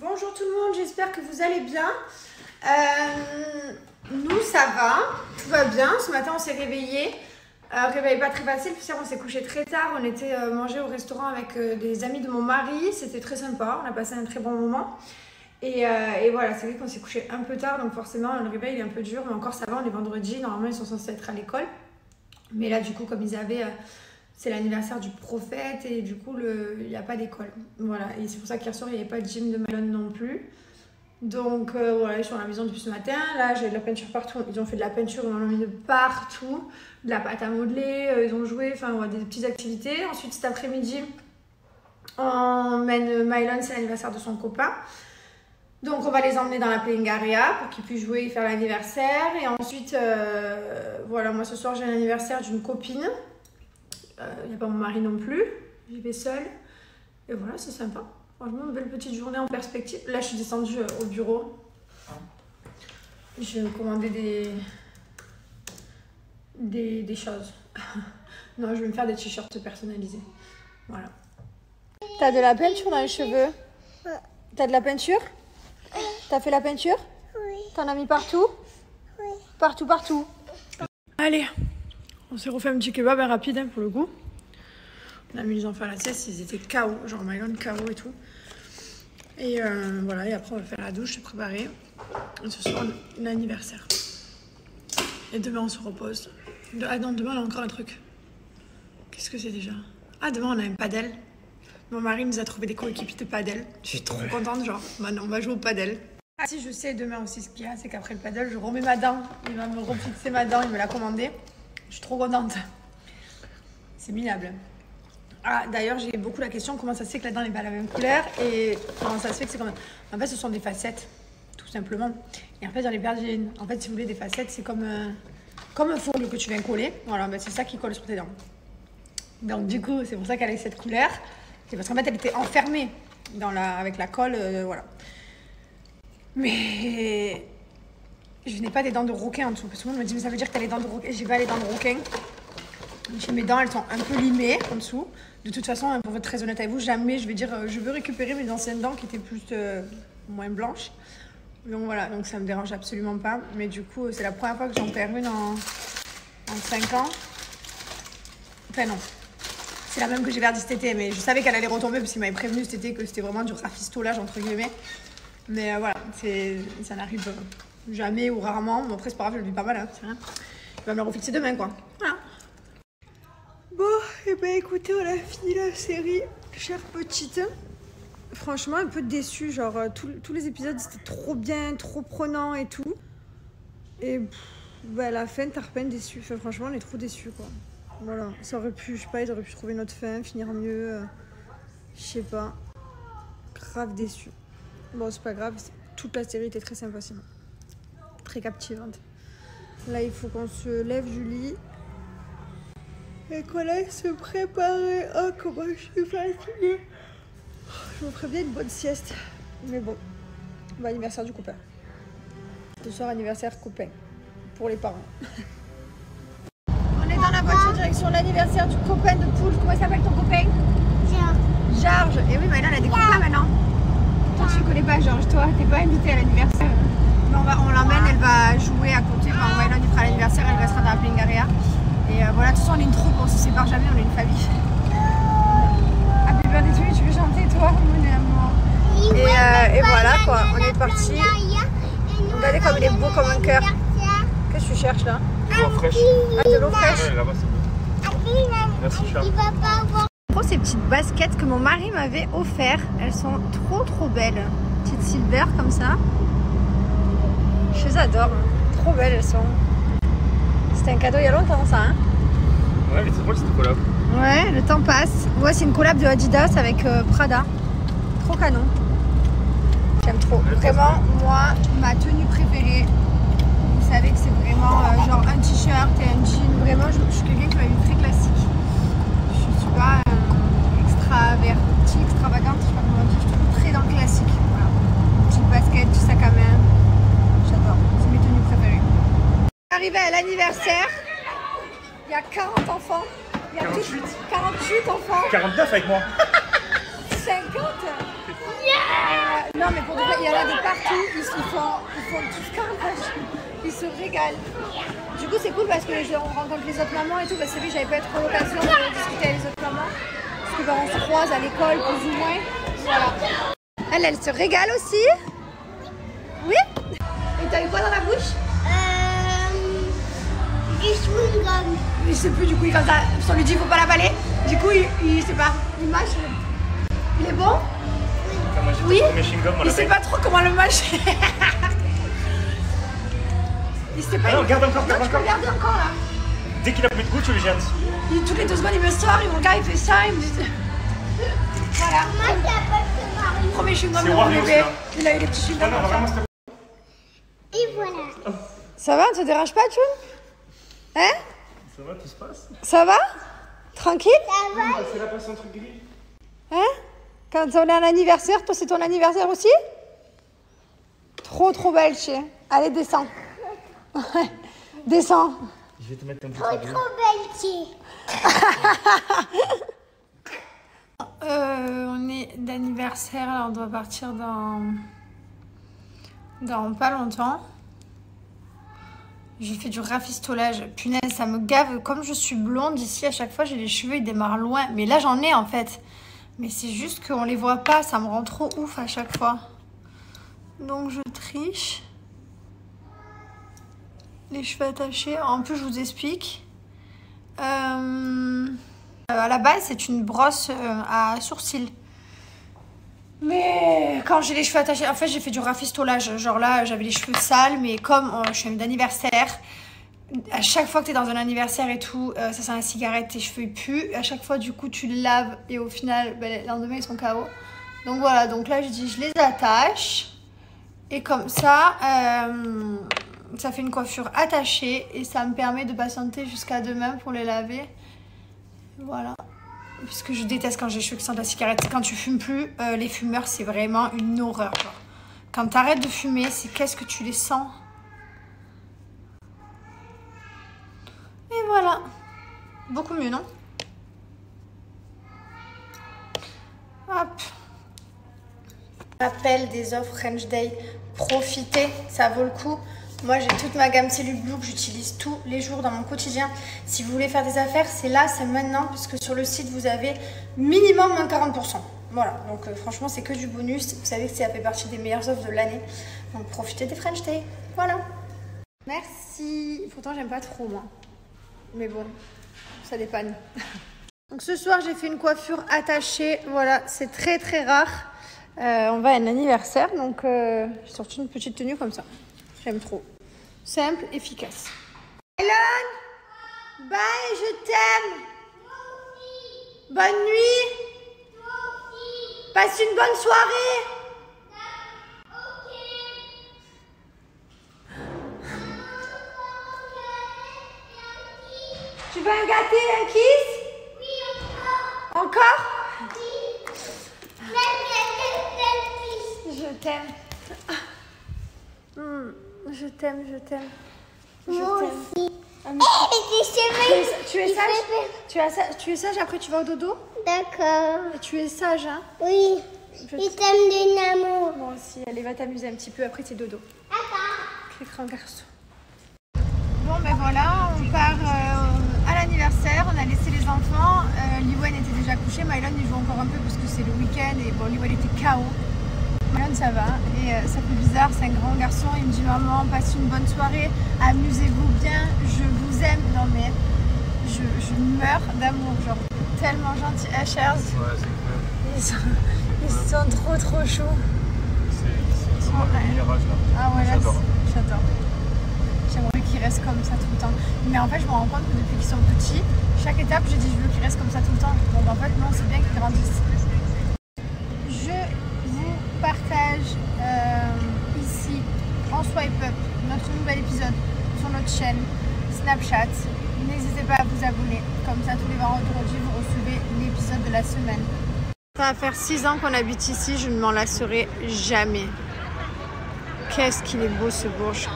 Bonjour tout le monde, j'espère que vous allez bien. Nous ça va, tout va bien. Ce matin on s'est réveillé. Réveil pas très facile, puisqu'on on s'est couché très tard. On était manger au restaurant avec des amis de mon mari. C'était très sympa, on a passé un très bon moment. Et voilà, c'est vrai qu'on s'est couché un peu tard, donc forcément le réveil il est un peu dur. Mais encore ça va, on est vendredi, normalement ils sont censés être à l'école. Mais là du coup comme ils avaient... c'est l'anniversaire du prophète et du coup, il n'y a pas d'école. Voilà, et c'est pour ça qu'hier soir, il n'y avait pas de gym de Malone non plus. Donc voilà, je suis à la maison depuis ce matin. Là, j'ai de la peinture partout. Ils ont fait de la peinture, ils en ont mis de partout. De la pâte à modeler, ils ont joué, enfin, ouais, des petites activités. Ensuite, cet après-midi, on mène Mylon, c'est l'anniversaire de son copain. Donc, on va les emmener dans la playing area pour qu'ils puissent jouer et faire l'anniversaire. Et ensuite, voilà, moi ce soir, j'ai l'anniversaire d'une copine. Il n'y a pas mon mari non plus, j'y vais seule. Et voilà, c'est sympa. Franchement, une belle petite journée en perspective. Là, je suis descendue au bureau. Je vais me commander des choses. Non, je vais me faire des t-shirts personnalisés. Voilà. T'as de la peinture dans les cheveux? T'as de la peinture? T'as fait la peinture? Oui. T'en as mis partout? Oui. Partout, partout. Allez. On s'est refait un petit kebab rapide hein, pour le coup. On a mis les enfants à la sieste, ils étaient KO, genre Mylon KO et tout. Et voilà, et après on va faire la douche, se préparer. Et ce soir, l'anniversaire. Et demain on se repose. Ah non, demain on a encore un truc. Qu'est-ce que c'est déjà? Ah, demain on a un padel. Mon mari nous a trouvé des coéquipiers de padel. Je suis trop contente, genre, maintenant on va jouer au padel. Ah si, je sais, demain aussi ce qu'il y a, c'est qu'après le padel, je remets ma dent. Il va me refixer ma dent, il me l'a commandé. Je suis trop contente. C'est minable. Ah, d'ailleurs, j'ai beaucoup la question comment ça se fait que la dent n'est pas la même couleur et comment ça se fait que c'est comme... En fait, ce sont des facettes, tout simplement. Et en fait, j'en ai perdu une. En fait, si vous voulez, des facettes, c'est comme un fourre que tu viens coller. Voilà, ben, c'est ça qui colle sur tes dents. Donc, du coup, c'est pour ça qu'elle a cette couleur. C'est parce qu'en fait, elle était enfermée avec la colle, voilà. Mais... je n'ai pas des dents de requin en dessous. Parce que tout le monde me dit, mais ça veut dire que tu as les dents de requin. J'ai pas les dents de requin. Mes dents, elles sont un peu limées en dessous. De toute façon, pour être très honnête avec vous, jamais je vais dire, je veux récupérer mes anciennes dents qui étaient plus moins blanches. Donc voilà, donc ça me dérange absolument pas. Mais du coup, c'est la première fois que j'en perds une en 5 ans. Enfin non, c'est la même que j'ai perdue cet été. Mais je savais qu'elle allait retomber parce qu'il m'avait prévenu cet été que c'était vraiment du rafistolage entre guillemets. Mais voilà, ça n'arrive jamais ou rarement. Bon, après, c'est pas grave, je le vis pas mal, hein, c'est rien. Il va me le refixer demain, quoi. Voilà. Bon, et ben écoutez, on a fini la série, chère petite. Franchement, un peu déçue. Genre, tous les épisodes, c'était trop bien, trop prenant et tout. Et bah, à la fin, t'as repeint déçu. Enfin, franchement, on est trop déçus, quoi. Voilà, ça aurait pu, je sais pas, ils auraient pu trouver une autre fin, finir mieux. Je sais pas. Grave déçu. Bon, c'est pas grave, toute la série était très sympa sinon. Très captivante. Là, il faut qu'on se lève du lit et qu'on aille se préparer. Oh, comment je suis fatiguée. Je me ferais bien une bonne sieste. Mais bon, bah, anniversaire du copain. Ce soir, anniversaire copain. Pour les parents. On est dans la voiture direction l'anniversaire du copain de Poule. Comment s'appelle ton copain? Georges. Georges. Et oui, mais là, elle a des copains maintenant. Toi, tu connais pas Georges, toi, t'es pas invitée à l'anniversaire. On l'emmène, elle va jouer à côté. Enfin, Mylon, il fera l'anniversaire, elle restera dans la playing area. Et voilà, de toute façon, on est une troupe, on se sépare jamais, on est une famille. Happy birthday to you, tu veux chanter, toi, mon amour? Et voilà, quoi, on est parti. Regardez comme il est beau comme un cœur. Qu'est-ce que tu cherches là? De l'eau fraîche. Ah, de l'eau fraîche? Ouais, là-bas, c'est bon. Merci, Charles. Ces petites baskets que mon mari m'avait offert, elles sont trop belles. Petites silver comme ça. Je les adore. Trop belles elles sont. C'était un cadeau il y a longtemps ça hein. Ouais mais c'est drôle cette collab. Ouais, le temps passe. Ouais, c'est une collab de Adidas avec Prada. Trop canon. J'aime trop. Vraiment, moi, ma tenue préférée. Vous savez que c'est vraiment genre un t-shirt et un jean. Vraiment, je suis quelqu'un qui m'a une très classique. Je suis pas extravagante, je sais pas comment dire, je trouve très dans le classique. Voilà. Petite basket, petit sac à main. J'adore, c'est mes tenues préférées. Arrivé à l'anniversaire, il y a 40 enfants. Il y a 48. 48 enfants. 49 avec moi. 50. Yeah. Non, mais pour de vrai, il y en a de partout. Ils font tout carnage. Ils se régalent. Du coup, c'est cool parce que on rencontre les autres mamans et tout. Parce que j'avais pas trop l'occasion de discuter avec les autres mamans. Parce que on se croise à l'école, plus ou moins. Voilà. Elle se régale aussi. Oui. Et t'as eu quoi dans la bouche? Du chewing-gum. Il sait plus, du coup, quand on lui dit faut pas l'avaler, du coup, il sait pas. Il mâche. Il est bon? Oui. Il sait pas trop comment le mâcher. Il sait pas. Non, garde encore, garde encore. Regarde encore là. Dès qu'il a plus de goût, tu le jettes. Toutes les 2 secondes, il me sort, il me regarde, il fait ça, il me dit. Voilà. Premier chewing-gum de mon bébé. Il a eu les petits chewing-gums. Et voilà. Ça va, ça te dérange pas, Tchoun? Hein? Ça va, tout se passe? Ça va? Tranquille? Ça va? C'est la passe un truc gris. Hein? Quand on est un anniversaire, toi c'est ton anniversaire aussi? Trop belle, chien. Allez, descends. Descends. Je vais te mettre un peu Trop belle, fille. On est d'anniversaire, là on doit partir dans pas longtemps. Je fais du rafistolage. Punaise, ça me gave. Comme je suis blonde ici, à chaque fois j'ai les cheveux, ils démarrent loin. Mais là j'en ai en fait. Mais c'est juste qu'on les voit pas, ça me rend trop ouf à chaque fois. Donc je triche. Les cheveux attachés. En plus je vous explique. À la base c'est une brosse à sourcils. Mais quand j'ai les cheveux attachés, en fait j'ai fait du rafistolage. Genre là j'avais les cheveux sales, mais comme je suis d'anniversaire, à chaque fois que tu es dans un anniversaire et tout, ça sent la cigarette, tes cheveux ils puent. À chaque fois du coup tu le laves et au final le lendemain ils sont KO. Donc voilà, donc là je dis je les attache. Et comme ça, ça fait une coiffure attachée et ça me permet de patienter jusqu'à demain pour les laver. Voilà. Parce que je déteste quand j'ai les cheveux qui sentent la cigarette. Quand tu fumes plus, les fumeurs, c'est vraiment une horreur. Genre. Quand tu arrêtes de fumer, c'est qu'est-ce que tu les sens. Et voilà. Beaucoup mieux, non? Hop. Rappel des offres French Day. Profitez, ça vaut le coup. Moi, j'ai toute ma gamme Cellule Blue que j'utilise tous les jours dans mon quotidien. Si vous voulez faire des affaires, c'est là, c'est maintenant, puisque sur le site, vous avez minimum moins 40%. Voilà, donc franchement, c'est que du bonus. Vous savez que ça fait partie des meilleures offres de l'année. Donc, profitez des French Day. Voilà. Merci. Pourtant, j'aime pas trop, moi. Mais bon, ça dépanne. Donc, ce soir, j'ai fait une coiffure attachée. Voilà, c'est très, très rare. On va à un anniversaire, donc j'ai sorti une petite tenue comme ça. J'aime trop. Simple, efficace. Elon, bye, je t'aime. Bonne nuit. Passe une bonne soirée. Tu veux un gâté, un kiss? Oui, encore. Encore? Je t'aime. Je t'aime, je t'aime. Moi aussi. Tu es sage? Tu es sage, après tu vas au dodo? D'accord. Tu es sage, hein? Oui. Je t'aime de l'amour. Moi aussi. Allez, va t'amuser un petit peu, après c'est dodo. D'accord. Quel grand garçon. Bon, ben voilà, on part à l'anniversaire. On a laissé les enfants. Liwen était déjà couché. Mylon, il joue encore un peu parce que c'est le week-end. Et bon, Liwen était KO. Mylon, ça va. Et ça fait bizarre, c'est un grand garçon. Il me dit, maman, passe une bonne soirée. Amusez-vous bien. Je vous aime. Non, mais je meurs d'amour. Genre, tellement gentil. Ashers. Ouais, c'est clair. Ils sont trop chauds. C'est vraiment le meilleur âge là. Ah ouais, là, j'adore. J'aimerais qu'ils restent comme ça tout le temps. Mais en fait, je me rends compte que depuis qu'ils sont petits, chaque étape, je dis je veux qu'ils restent comme ça tout le temps. Donc en fait, non, c'est bien qu'ils grandissent. Je vous partage ici, en swipe up, notre nouvel épisode sur notre chaîne Snapchat. N'hésitez pas à vous abonner. Comme ça, tous les vendredis, vous recevez l'épisode de la semaine. Ça va faire 6 ans qu'on habite ici, je ne m'en lasserai jamais. Qu'est-ce qu'il est beau ce Bourges.